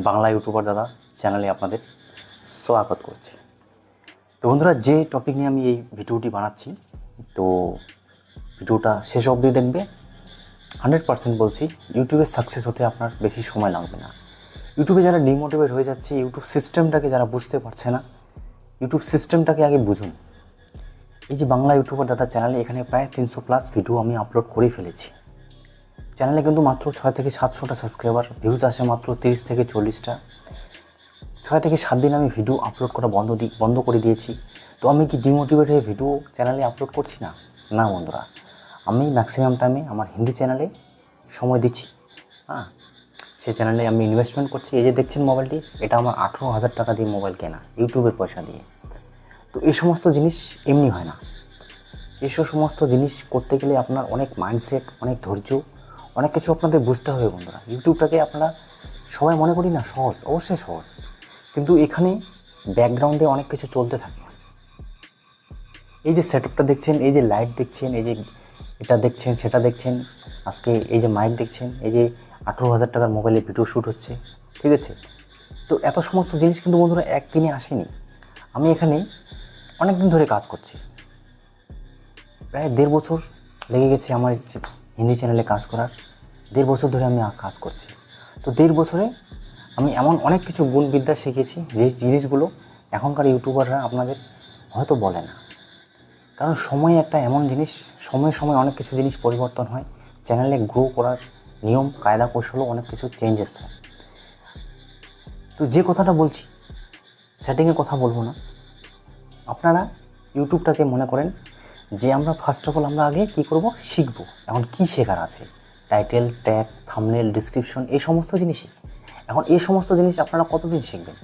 Bangla YouTuber দাদা চ্যানেলে আপনাদের স্বাগত করছি। তো বন্ধুরা, যে টপিক নিয়ে আমি এই ভিডিওটি বানাচ্ছি, তো ভিডিওটা শেষ অবধি দেখবে। 100% বলছি, ইউটিউবে সাকসেস হতে আপনার বেশি সময় লাগবে না। ইউটিউবে যারা ডিমোটিভেট হয়ে যাচ্ছে, ইউটিউব সিস্টেমটাকে যারা বুঝতে পারছে না, ইউটিউব সিস্টেমটাকে আগে বুঝুন। এই যে বাংলা ইউটিউবার দাদা চ্যানেলে এখানে প্রায় 300+ ভিডিও আমি আপলোড করে ফেলেছি। চ্যানেলে কিন্তু মাত্র 6 থেকে 700টা সাবস্ক্রাইবার, ভিউজ আসে মাত্র 30 থেকে 40টা। 6 থেকে 7 দিন আমি ভিডিও আপলোড করা বন্ধ করে দিয়েছি। তো আমি কি ডিমোটিভেট হয়ে ভিডিও চ্যানেলে আপলোড করছি না? না বন্ধুরা, আমি ম্যাক্সিমাম টাইমে আমার হিন্দি চ্যানেলে সময় দিচ্ছি। সেই চ্যানেলে আমি ইনভেস্টমেন্ট করছি। এই যে দেখছেন মোবাইলটি, এটা আমার 18,000 টাকা দিয়ে মোবাইল কেনা, ইউটিউবের পয়সা দিয়ে। তো এই সমস্ত জিনিস এমনি হয় না। এইসব সমস্ত জিনিস করতে গেলে আপনার অনেক মাইন্ডসেট, অনেক ধৈর্য, অনেক কিছু আপনাদের বুঝতে হবে বন্ধুরা। ইউটিউবটাকে আপনারা সবাই মনে করি না সহজ, অবশ্যই সহজ, কিন্তু এখানে ব্যাকগ্রাউন্ডে অনেক কিছু চলতে থাকে। এই যে সেটআপটা দেখছেন, এই যে লাইট দেখছেন, এই যে এটা দেখছেন, সেটা দেখছেন, আজকে এই যে মাইক দেখছেন, এই যে 18,000 টাকার মোবাইলে ভিডিও শ্যুট হচ্ছে, ঠিক আছে? তো এত সমস্ত জিনিস কিন্তু বন্ধুরা একদিনে আসেনি। আমি এখানে অনেক দিন ধরে কাজ করছি, প্রায় 1.5 বছর লেগে গেছে আমার হিন্দি চ্যানেলে কাজ করার। 1.5 বছর ধরে আমি কাজ করছি। তো 1.5 বছরে আমি এমন অনেক কিছু গুণবিদ্যা শিখেছি, যে জিনিসগুলো এখনকার ইউটিউবাররা আপনাদের হয়তো বলে না। কারণ সময় একটা এমন জিনিস, সময়ে সময়ে অনেক কিছু জিনিস পরিবর্তন হয়। চ্যানেলে গ্রো করার নিয়ম কায়দা কৌশলও অনেক কিছু চেঞ্জেস হয়। তো যে কথাটা বলছি, সেটিংয়ের কথা বলবো না। আপনারা ইউটিউবটাকে মনে করেন যে আমরা ফার্স্ট অফ অল আমরা আগে কী করব, শিখবো। এখন কী শেখার আছে? টাইটেল, ট্যাগ, থাম্বনেল, ডিসক্রিপশন, এই সমস্ত জিনিসই। এখন এই সমস্ত জিনিস আপনারা কতদিন শিখবেন?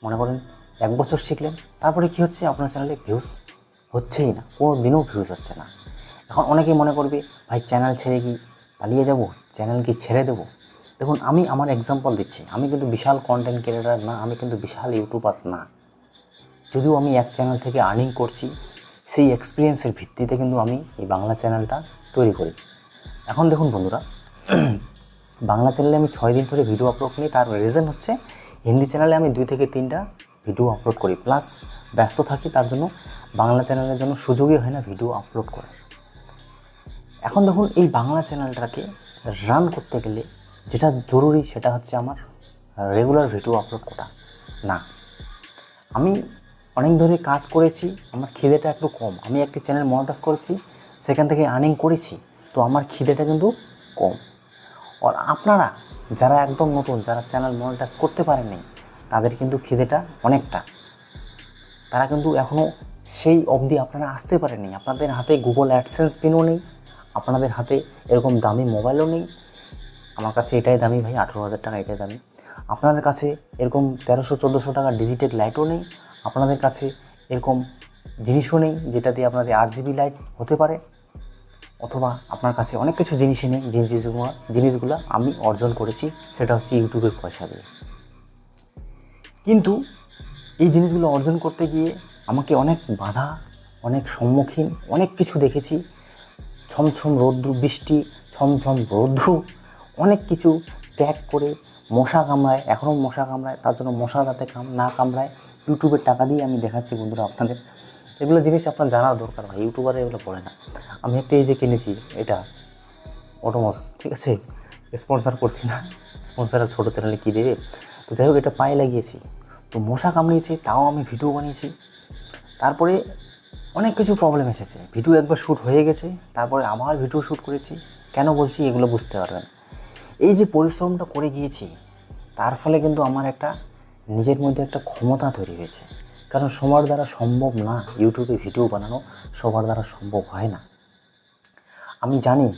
মনে করেন 1 বছর শিখলেন, তারপরে কি হচ্ছে, আপনার চ্যানেলে ভিউজ হচ্ছেই না, কোনো দিনও ভিউজ হচ্ছে না। এখন অনেকেই মনে করবে, ভাই চ্যানেল ছেড়ে কি পালিয়ে যাব, চ্যানেল কি ছেড়ে দেবো? দেখুন, আমি আমার এক্সাম্পল দিচ্ছি। আমি কিন্তু বিশাল কন্টেন্ট ক্রিয়েটার না, আমি কিন্তু বিশাল ইউটিউবার না। যদিও আমি এক চ্যানেল থেকে আর্নিং করছি, সেই এক্সপিরিয়েন্সের ভিত্তিতে কিন্তু আমি এই বাংলা চ্যানেলটা তৈরি করি। এখন দেখুন বন্ধুরা, বাংলা চ্যানেলে আমি 6 দিন ধরে ভিডিও আপলোড করি। তার রিজন হচ্ছে, হিন্দি চ্যানেলে আমি 2 থেকে 3টা ভিডিও আপলোড করি, প্লাস ব্যস্ত থাকি, তার জন্য বাংলা চ্যানেলের জন্য সুযোগই হয় না ভিডিও আপলোড করার। এখন দেখুন, এই বাংলা চ্যানেলটাকে রান করতে গেলে যেটা জরুরি, সেটা হচ্ছে আমার রেগুলার ভিডিও আপলোড করা না। আমি অনেক ধরে কাজ করেছি, আমার খিদেটা একটু কম। আমি একটি চ্যানেল মনিটাইজ করেছি, সেখান থেকে আর্নিং করেছি, তো আমার খিদেটা কিন্তু কম। আর আপনারা যারা একদম নতুন, যারা চ্যানেল মনিটাইজ করতে পারেননি, তাদের কিন্তু খিদেটা অনেকটা। তারা কিন্তু এখনও সেই অবধি আপনারা আসতে পারেননি। আপনাদের হাতে গুগল অ্যাডসেন্স পিনও নেই, আপনাদের হাতে এরকম দামি মোবাইলও নেই। আমার কাছে এটাই দামি ভাই, 18,000 টাকা এটাই দামি। আপনাদের কাছে এরকম 1300-1400 টাকা ডিজিটাল লাইটও নেই। আপনাদের কাছে এরকম জিনিসও নেই যেটা দিয়ে আপনাদের RGB লাইট হতে পারে। অথবা আপনার কাছে অনেক কিছু জিনিসই নেই, যে জিনিসগুলো আমি অর্জন করেছি, সেটা হচ্ছে ইউটিউবের পয়সা দিয়ে। কিন্তু এই জিনিসগুলো অর্জন করতে গিয়ে আমাকে অনেক বাধা, অনেক সম্মুখীন, অনেক কিছু দেখেছি। ছমছম রৌদ্র বৃষ্টি, ছমছম রৌদ্র, অনেক কিছু ত্যাগ করে, মশা কামড়ায়, এখনও মশা কামড়ায়, তার জন্য মশা যাতে না কামড়ায় ইউটিউবের টাকা দিয়ে আমি দেখাচ্ছি বন্ধুরা আপনাদের। এগুলো জিনিস আপনার জানার দরকার ভাই, ইউটিউবারে এগুলো পড়ে না। আমি একটা এই যে কিনেছি, এটা অটোমস, ঠিক আছে, স্পন্সর করছি না, স্পন্সর ছোটো চ্যানেলে কী দেবে। তো যাই হোক, এটা পায়ে লাগিয়েছি, তো মশা কামড়িয়েছে, তাও আমি ভিডিও বানিয়েছি। তারপরে অনেক কিছু প্রবলেম এসেছে, ভিডিও একবার শ্যুট হয়ে গেছে, তারপরে আবার ভিডিও শ্যুট করেছি। কেন বলছি এগুলো বুঝতে পারবেন। এই যে পরিশ্রমটা করে গিয়েছি, তার ফলে কিন্তু আমার একটা নিজের মধ্যে একটা ক্ষমতা তৈরি হয়েছে। কারণ সবার দ্বারা সম্ভব না, ইউটিউবে ভিডিও বানানো সবার দ্বারা সম্ভব হয় না। আমি জানি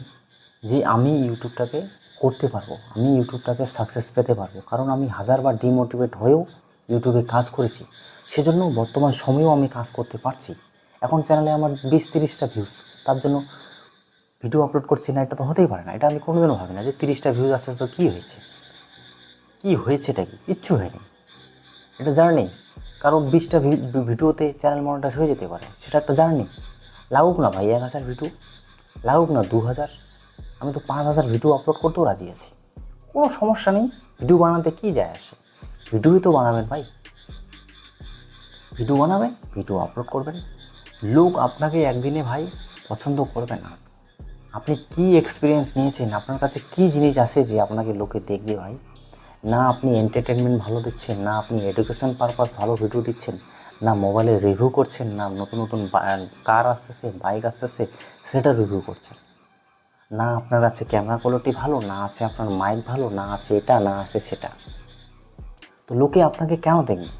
যে আমি ইউটিউবটাকে করতে পারবো, আমি ইউটিউবটাকে সাকসেস পেতে পারবো, কারণ আমি হাজারবার ডিমোটিভেট হয়েও ইউটিউবে কাজ করেছি। সেজন্য বর্তমান সময়েও আমি কাজ করতে পারছি। এখন চ্যানেলে আমার 20-30টা ভিউজ, তার জন্য ভিডিও আপলোড করছি না, এটা তো হতেই পারে না। এটা আমি কোনোদিনও ভাবি না যে 30টা ভিউজ আসছে তো কী হয়েছে, এটা কি কিচ্ছু হয়নি, এটা জার্নি। কারণ 20টা ভিডিওতে চ্যানেল মনিটাইজ হয়ে যেতে পারে, সেটা একটা জার্নি। লাগুক না ভাই 1,000 ভিডিও, লাগুক না 2,000, আমি তো 5,000 ভিডিও আপলোড করতেও রাজি আছি, কোনো সমস্যা নেই। ভিডিও বানাতে কী যায় আসে? ভিডিওই তো বানাবেন ভাই, ভিডিও বানাবেন, ভিডিও আপলোড করবেন। লোক আপনাকে একদিনে ভাই পছন্দ করবে না। আপনি কি এক্সপিরিয়েন্স নিয়েছেন, আপনার কাছে কি জিনিস আছে যে আপনাকে লোকে দেখবে ভাই? না আপনি এন্টারটেনমেন্ট ভালো দিচ্ছেন, না আপনি এডুকেশন পারপাস ভালো ভিডিও দিচ্ছেন, না মোবাইলে রিভিউ করছেন, না নতুন নতুন কার আসতেছে, বাইক আসতেছে সেটা রিভিউ করছেন, না আপনার কাছে ক্যামেরা কোয়ালিটি ভালো, না আছে আপনার মাইক ভালো, না আছে এটা, না আছে সেটা। তো লোকে আপনাকে কেন দেখবে?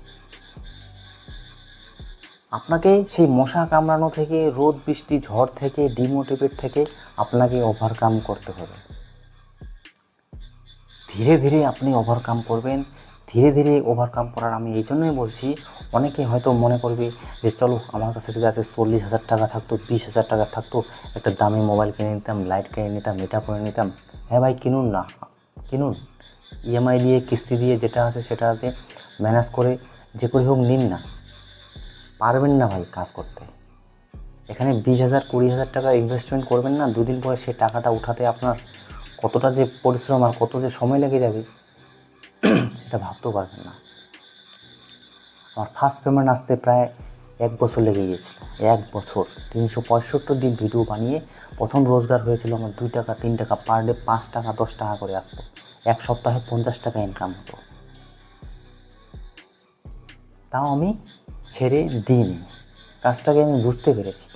আপনাকে সেই মশা কামড়ানো থেকে, রোদ বৃষ্টি ঝড় থেকে, ডিমোটিভেট থেকে আপনাকে ওভারকাম করতে হবে। ধীরে ধীরে আপনি ওভারকাম করবেন। ধীরে ধীরে ওভারকাম করার আমি এই জন্যই বলছি, অনেকে হয়তো মনে করবে যে চলো আমার কাছে যদি আছে 40,000 টাকা থাকতো, 20,000 টাকা থাকতো, একটা দামি মোবাইল কিনে নিতাম, লাইট কিনে নিতাম, এটা করে নিতাম। হ্যাঁ ভাই, কিনুন না, কিনুন। ইএমআই দিয়ে, কিস্তি দিয়ে যেটা আছে সেটাতে ম্যানেজ করে যে করে হোক নিন না। পারবেন না ভাই কাজ করতে। এখানে 20,000 20,000 টাকা ইনভেস্টমেন্ট করবেন না, দুদিন পরে সেই টাকাটা উঠাতে আপনার কতটা যে পরিশ্রম আর কত যে সময় লেগে যাবে সেটা ভাবতেও পারবেন না। আমার ফার্স্ট পেমেন্ট আসতে প্রায় 1 বছর লেগে গিয়েছিল। 1 বছর 365 দিন ভিডিও বানিয়ে প্রথম রোজগার হয়েছিল আমার 2 টাকা 3 টাকা পার ডে, 5 টাকা 10 টাকা করে আসতো। 1 সপ্তাহে 50 টাকা ইনকাম হতো। তাও আমি ছেড়ে দিইনি, কাজটাকে আমি বুঝতে পেরেছি।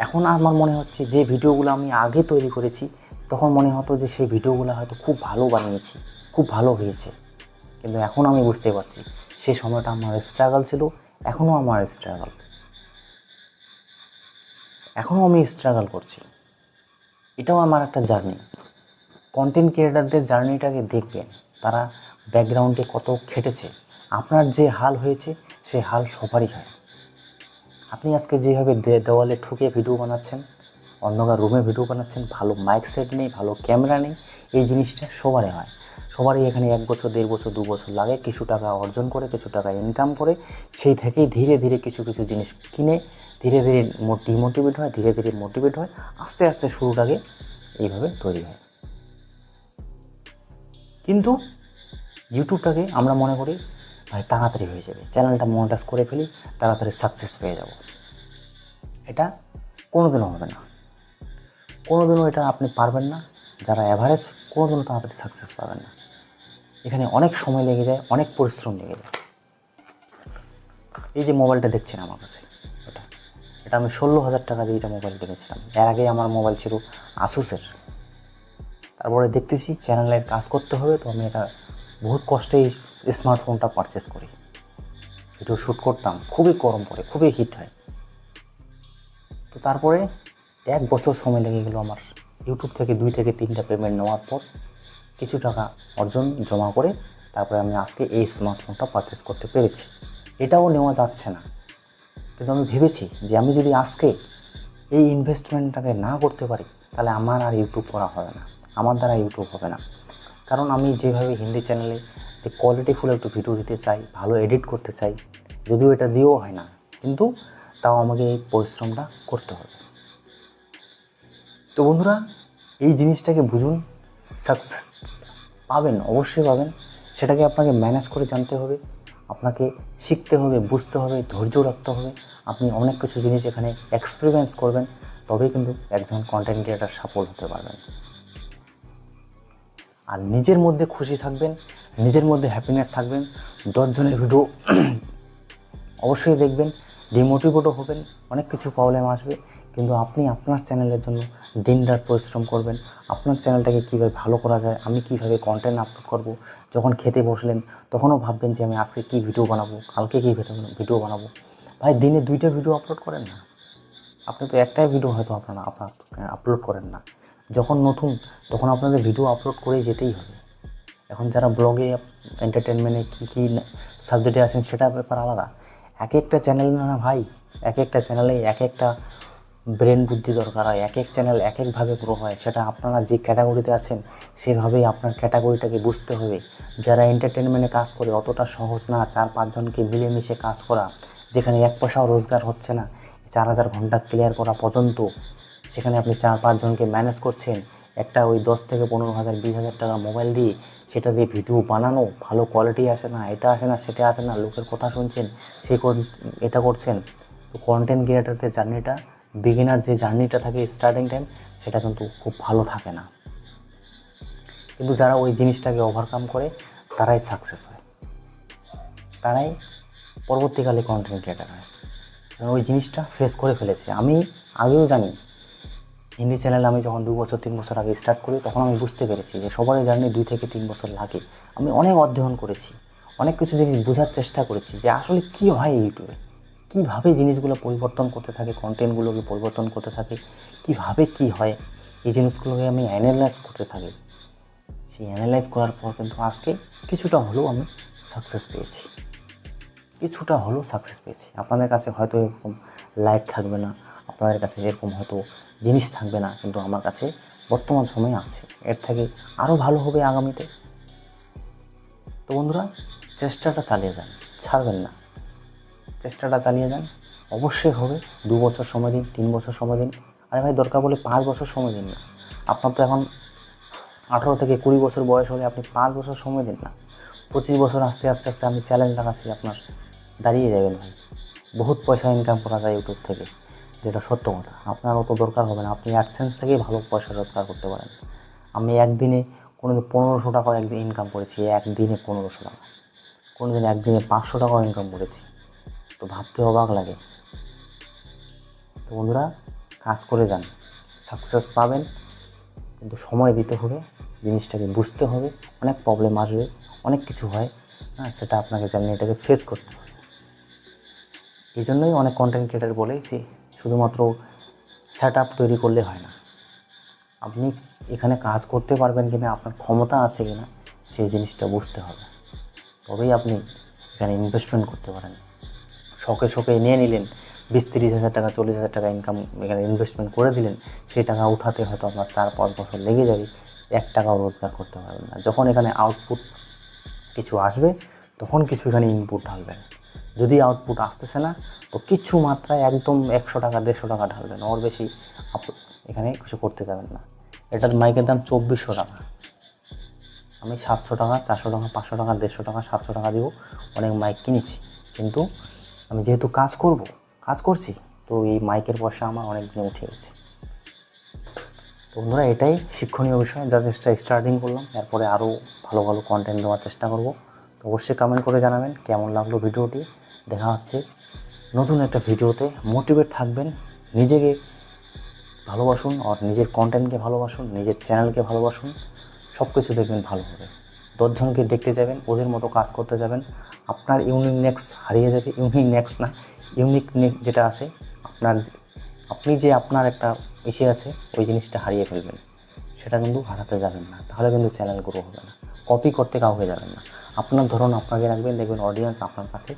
এখন আমার মনে হচ্ছে যে ভিডিওগুলো আমি আগে তৈরি করেছি তখন মনে হতো যে সেই ভিডিওগুলো হয়তো খুব ভালো বানিয়েছি, খুব ভালো হয়েছে। কিন্তু এখন আমি বুঝতে পারছি সেই সময়টা আমার স্ট্রাগল ছিল, এখনও আমার স্ট্রাগল, এখনও আমি স্ট্রাগল করছি। এটাও আমার একটা জার্নি। কন্টেন্ট ক্রিয়েটারদের জার্নিটাকে দেখবেন, তারা ব্যাকগ্রাউন্ডে কত খেটেছে। আপনার যে হাল হয়েছে সে হাল সবারই হয়। আপনি আজকে যেভাবে দেওয়ালে ঠুকে ভিডিও বানাচ্ছেন, অন্ধকার রুমে ভিডিও বানাচ্ছেন, ভালো মাইক সেট নেই, ভালো ক্যামেরা নেই, এই জিনিসটা সবারই হয়। সবারই এখানে 1 বছর 1.5 বছর 2 বছর লাগে কিছু টাকা অর্জন করে, কিছু টাকা ইনকাম করে, সেই থেকেই ধীরে ধীরে কিছু কিছু জিনিস কিনে ধীরে ধীরে ডিমোটিভেট হয়, ধীরে ধীরে মোটিভেট হয়, আস্তে আস্তে শুরুটাকে এইভাবে তৈরি হয়। কিন্তু ইউটিউবটাকে আমরা মনে করি ভাই তাড়াতাড়ি হয়ে যাবে, চ্যানেলটা মনিটাইজ করে ফেলি, তাড়াতাড়ি সাকসেস পেয়ে যাব। এটা কোনোদিনও হবে না, কোনোদিনও এটা আপনি পারবেন না। যারা অ্যাভারেজ কোনোদিনও তাড়াতাড়ি সাকসেস পাবেন না। এখানে অনেক সময় লেগে যায়, অনেক পরিশ্রম লেগে যায়। এই যে মোবাইলটা দেখছেন আমার কাছে, এটা আমি 16,000 টাকা দিয়ে এটা মোবাইল কিনেছিলাম। এর আগে আমার মোবাইল ছিল আসুসের। তারপরে দেখতেছি চ্যানেলের কাজ করতে হবে, তো আমি এটা বহুত কষ্টে এই স্মার্টফোনটা পারচেস করি। ভিডিও শ্যুট করতাম, খুবই গরম পড়ে, খুবই হিট হয়। তো তারপরে 1 বছর সময় লেগে গেল আমার। ইউটিউব থেকে 2 থেকে 3টা পেমেন্ট নেওয়ার পর কিছু টাকা অর্জন জমা করে তারপরে আমি আজকে এই স্মার্টফোনটা পারচেস করতে পেরেছি। এটাও নেওয়া যাচ্ছে না, কিন্তু আমি ভেবেছি যে আমি যদি আজকে এই ইনভেস্টমেন্টটাকে না করতে পারি তাহলে আমার আর ইউটিউব করা হবে না, আমার দ্বারা ইউটিউব হবে না। কারণ আমি যেভাবে হিন্দি চ্যানেলে যে কোয়ালিটিফুল একটু ভিডিও দিতে চাই, ভালো এডিট করতে চাই, যদিও এটা দিয়েও হয় না, কিন্তু তাও আমাকে এই পরিশ্রমটা করতে হবে। তো বন্ধুরা, এই জিনিসটাকে বুঝুন, সাকসেস পাবেন, অবশ্যই পাবেন। সেটাকে আপনাকে ম্যানেজ করে জানতে হবে, আপনাকে শিখতে হবে, বুঝতে হবে, ধৈর্য রাখতে হবে। আপনি অনেক কিছু জিনিস এখানে এক্সপেরিমেন্স করবেন, তবেই কিন্তু একজন কন্টেন্ট ক্রিয়েটার সফল হতে পারবেন। আর নিজের মধ্যে খুশি থাকবেন, নিজের মধ্যে হ্যাপিনেস থাকবেন। 10 জনের ভিডিও অবশ্যই দেখবেন, ডিমোটিভেটও হবেন, অনেক কিছু প্রবলেম আসবে, কিন্তু আপনি আপনার চ্যানেলের জন্য দিনরাত পরিশ্রম করবেন। আপনার চ্যানেলটাকে কীভাবে ভালো করা যায়, আমি কীভাবে কন্টেন্ট আপলোড করব। যখন খেতে বসলেন তখনও ভাববেন যে আমি আজকে কী ভিডিও বানাবো, কালকে কী ভিডিও বানাবো। ভাই দিনে 2টা ভিডিও আপলোড করেন না। আপনি তো একটাই ভিডিও হয়তো আপনার আপলোড করেন না। যখন নতুন তখন আপনাদের ভিডিও আপলোড করেই যেতেই হবে। এখন যারা ব্লগে এন্টারটেনমেন্টে কী সাবজেক্টে আছেন সেটা ব্যাপার আলাদা। এক একটা চ্যানেল না ভাই, এক একটা চ্যানেলে এক একটা ব্রেন বুদ্ধি দরকার হয়, এক এক চ্যানেল এক একভাবে গ্রো হয়। সেটা আপনারা যে ক্যাটাগরিতে আছেন সেভাবেই আপনার ক্যাটাগরিটাকে বুঝতে হবে। যারা এন্টারটেনমেন্টে কাজ করে অতটা সহজ না 4-5 জনকে মিলেমিশে কাজ করা, যেখানে 1 পয়সাও রোজগার হচ্ছে না, 4,000 ঘন্টা ক্লিয়ার করা পর্যন্ত। সেখানে আপনি 4-5 জনকে ম্যানেজ করছেন, একটা ওই 10 থেকে 15 হাজার 20 হাজার টাকা মোবাইল দিয়ে সেটা দিয়ে ভিডিও বানানো, ভালো কোয়ালিটি আসে না, এটা আসে না, সেটা আসে না, লোকের কথা শুনছেন, এটা করছেন। তো কন্টেন্ট ক্রিয়েটারদের জার্নিটা, বিগিনার যে জার্নিটা থাকে স্টার্টিং টাইম, সেটা কিন্তু খুব ভালো থাকে না। কিন্তু যারা ওই জিনিসটাকে ওভারকাম করে তারাই সাকসেস হয়, তারাই পরবর্তীকালে কন্টেন্ট ক্রিয়েটার হয়। কারণ ওই জিনিসটা ফেস করে ফেলেছে। আমি আগেও জানি, হিন্দি চ্যানেল আমি যখন 2 বছর 3 বছর আগে স্টার্ট করি তখন আমি বুঝতে পেরেছি যে সবারই জার্নি 2 থেকে 3 বছর লাগে। আমি অনেক অধ্যয়ন করেছি, অনেক কিছু জিনিস বোঝার চেষ্টা করেছি যে আসলে কী হয় ইউটিউবে, কীভাবে জিনিসগুলো পরিবর্তন করতে থাকে, কন্টেন্টগুলোকে পরিবর্তন করতে থাকে, কীভাবে কী হয়, এই জিনিসগুলোকে আমি অ্যানালাইজ করতে থাকি। সেই অ্যানালাইজ করার পর কিন্তু আজকে কিছুটা হলেও আমি সাকসেস পেয়েছি, কিছুটা হলেও সাকসেস পেয়েছি। আপনাদের কাছে হয়তো এরকম লাইট থাকবে না, আপনাদের কাছে এরকম হয়তো জিনিস থাকবে না, কিন্তু আমার কাছে বর্তমান সময়ে আছে। এর থেকে আরও ভালো হবে আগামীতে। তো বন্ধুরা, চেষ্টাটা চালিয়ে যান, ছাড়বেন না, চেষ্টাটা চালিয়ে যান, অবশ্যই হবে। 2 বছর সময় দিন, 3 বছর সময় দিন, আরে ভাই দরকার বলে 5 বছর সময় দিন না। আপনার তো এখন 18 থেকে 20 বছর বয়স হলে আপনি 5 বছর সময় দিন না, 25 বছর আস্তে আস্তে আস্তে আমি চ্যালেঞ্জ লাগাচ্ছি, আপনার দাঁড়িয়ে যাবেন ভাই। বহুত পয়সা ইনকাম করা যায় ইউটিউব থেকে, যেটা সত্য কথা। আপনার অত দরকার হবে না, আপনি অ্যাডসেন্স থেকেই ভালো পয়সা রোজগার করতে পারেন। আমি একদিনে কোনো দিন 1500 টাকাও একদিন ইনকাম করেছি, একদিনে 1500 টাকা, কোনো দিন একদিনে 500 টাকাও ইনকাম করেছি। তো ভাবতে অবাক লাগে। তো বন্ধুরা, কাজ করে যান, সাকসেস পাবেন, কিন্তু সময় দিতে হবে, জিনিসটাকে বুঝতে হবে। অনেক প্রবলেম আসবে, অনেক কিছু হয়, হ্যাঁ, সেটা আপনাকে জার্নিটাকে ফেস করতে হবে। এই জন্যই অনেক কন্টেন্ট ক্রিয়েটার বলে যে শুধুমাত্র সেট আপ তৈরি করলে হয় না, আপনি এখানে কাজ করতে পারবেন কিনা, আপনার ক্ষমতা আছে কিনা, সেই জিনিসটা বুঝতে হবে, তবেই আপনি এখানে ইনভেস্টমেন্ট করতে পারেন। শখে শখে নিয়ে নিলেন 20-30 হাজার টাকা, 40 হাজার টাকা ইনকাম এখানে ইনভেস্টমেন্ট করে দিলেন, সেই টাকা উঠাতে হয়তো আপনার 4-5 বছর লেগে যাবে, 1 টাকাও রোজগার করতে পারবেন না। যখন এখানে আউটপুট কিছু আসবে তখন কিছু এখানে ইনপুট ঢালবেন। যদি আউটপুট আসতেছে না তো কিছু মাত্রায় একদম 100 টাকা 150 টাকা ঢালবেন, ওর বেশি এখানে কিছু করতে যাবেন না। এটার মাইকের দাম 2400 টাকা, আমি 700 টাকা 400 টাকা 500 টাকা 150 টাকা 700 টাকা দিয়েও অনেক মাইক কিনেছি। কিন্তু আমি যেহেতু কাজ করছি, তো এই মাইকের পয়সা আমার অনেক দিনে উঠে গেছে। তো বন্ধুরা, এটাই শিক্ষণীয় বিষয়, যা চেষ্টা স্টার্টিং করলাম, এরপরে আরও ভালো ভালো কন্টেন্ট দেওয়ার চেষ্টা করব। তো অবশ্যই কমেন্ট করে জানাবেন কেমন লাগলো ভিডিওটি। দেখা হচ্ছে নতুন একটা ভিডিওতে। মোটিভেট থাকবেন, নিজেকে ভালোবাসুন, আর নিজের কন্টেন্টকে ভালোবাসুন, নিজের চ্যানেলকে ভালোবাসুন, সব কিছু দেখবেন ভালো হবে। 10 জনকে দেখতে যাবেন, ওদের মতো কাজ করতে যাবেন, আপনার ইউনিকনেস হারিয়ে যাবে। ইউনিকনেস যেটা আছে আপনি যে আপনার একটা ইসে আছে, ওই জিনিসটা হারিয়ে ফেলবেন, সেটা কিন্তু হারাতে যাবেন না, তাহলে কিন্তু চ্যানেল গ্রো হবে না। কপি করতে কাউকে যাবেন না, আপনার ধরন আপনাকে রাখবেন, দেখবেন অডিয়েন্স আপনার কাছে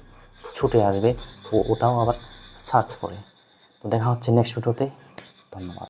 ছুটে আসবে, ওটাও আবার সার্চ করে। তো দেখা হচ্ছে নেক্সট ভিডিওতে। ধন্যবাদ।